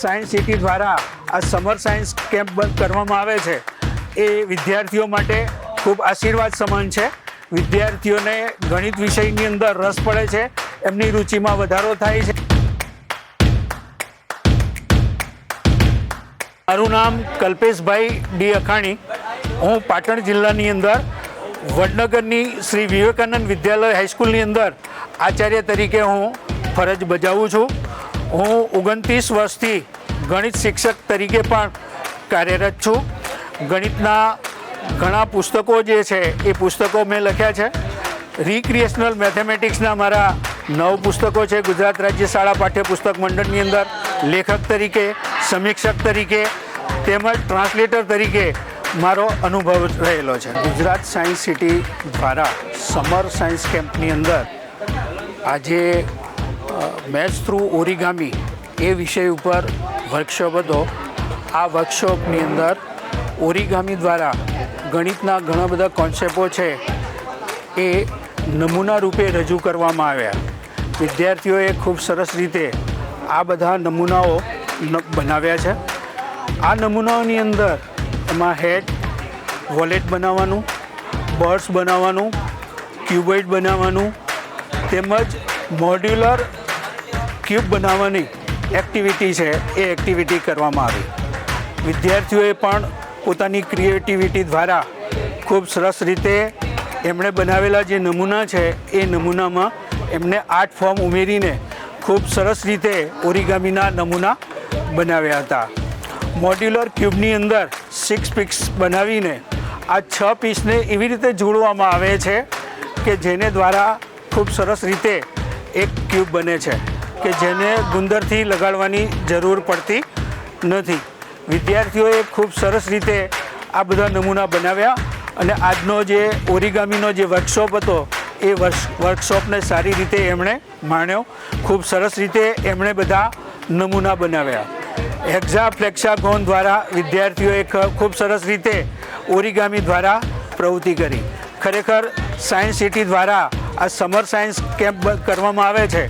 Science city દ્વારા આ summer science camp કરવામાં આવે છે એ વિદ્યાર્થીઓ માટે ખૂબ આશીર્વાદ સમાન છે। વિદ્યાર્થીઓને ગણિત વિષયની અંદર રસ પડે છે, એમની રુચિમાં વધારો થાય છે। મારું નામ કલ્પેશભાઈ ડી અખાણી, હું પાટણ જિલ્લાની અંદર વડનગરની શ્રી વિવેકાનંદ વિદ્યાલય હાઈસ્કૂલની અંદર આચાર્ય તરીકે હું ફરજ બજાવું છું। હું 29 વર્ષથી ગણિત શિક્ષક તરીકે પણ કાર્યરત છું। ગણિતના ઘણા પુસ્તકો જે છે એ પુસ્તકો મેં લખ્યા છે। રિક્રિએશનલ મેથેમેટિક્સના મારા 9 પુસ્તકો છે। ગુજરાત રાજ્ય શાળા પાઠ્યપુસ્તક મંડળની અંદર લેખક તરીકે, સમીક્ષક તરીકે તેમજ ટ્રાન્સલેટર તરીકે મારો અનુભવ રહેલો છે। ગુજરાત સાયન્સ સિટી દ્વારા સમર સાયન્સ કેમ્પની અંદર આજે મેથ્સ થ્રુ ઓરિગામી એ વિષય ઉપર વર્કશોપ હતો। આ વર્કશોપની અંદર ઓરિગામી દ્વારા ગણિતના ઘણા બધા કોન્સેપ્ટો છે એ નમૂના રૂપે રજૂ કરવામાં આવ્યા। વિદ્યાર્થીઓએ ખૂબ સરસ રીતે આ બધા નમૂનાઓ બનાવ્યા છે। આ નમૂનાઓની અંદર એમાં હેડ, વોલેટ બનાવવાનું, બર્ડ્સ બનાવવાનું, ક્યુબોઇડ બનાવવાનું તેમજ મોડ્યુલર ક્યુબ બનાવવાની એક્ટિવિટી છે એ એક્ટિવિટી કરવામાં આવી। વિદ્યાર્થીઓએ પણ પોતાની ક્રિએટિવિટી દ્વારા ખૂબ સરસ રીતે એમણે બનાવેલા જે નમૂના છે એ નમૂનામાં એમને આર્ટ ફોર્મ ઉમેરીને ખૂબ સરસ રીતે ઓરિગામીના નમૂના બનાવ્યા હતા। મોડ્યુલર ક્યુબની અંદર 6 પીસ બનાવીને આ 6 પીસને એવી રીતે જોડવામાં આવે છે કે જેને દ્વારા ખૂબ સરસ રીતે એક ક્યુબ બને છે કે જેને ગુંદરથી લગાડવાની જરૂર પડતી નથી। વિદ્યાર્થીઓએ ખૂબ સરસ રીતે આ બધા નમૂના બનાવ્યા અને આજનો જે ઓરિગામીનો જે વર્કશોપ હતો એ વર્કશોપને સારી રીતે એમણે માણ્યો। ખૂબ સરસ રીતે એમણે બધા નમૂના બનાવ્યા। હેક્ઝાફ્લેક્સાગોન દ્વારા વિદ્યાર્થીઓએ ખૂબ સરસ રીતે ઓરિગામી દ્વારા પ્રવૃત્તિ કરી। ખરેખર સાયન્સ સિટી દ્વારા આ સમર સાયન્સ કેમ્પ કરવામાં આવે છે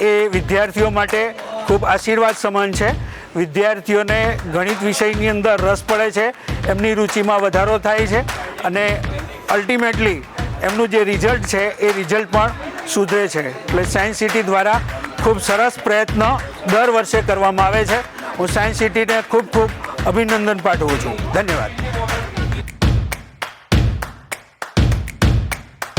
એ વિદ્યાર્થીઓ માટે ખૂબ આશીર્વાદ સમાન છે। વિદ્યાર્થીઓને ગણિત વિષયની અંદર રસ પડે છે, એમની રુચિમાં વધારો થાય છે અને અલ્ટિમેટલી એમનું જે રિઝલ્ટ છે એ રિઝલ્ટ પણ સુધરે છે। એટલે સાયન્સ સિટી દ્વારા ખૂબ સરસ પ્રયત્ન દર વર્ષે કરવામાં આવે છે। હું સાયન્સ સિટીને ખૂબ અભિનંદન પાઠવું છું। ધન્યવાદ।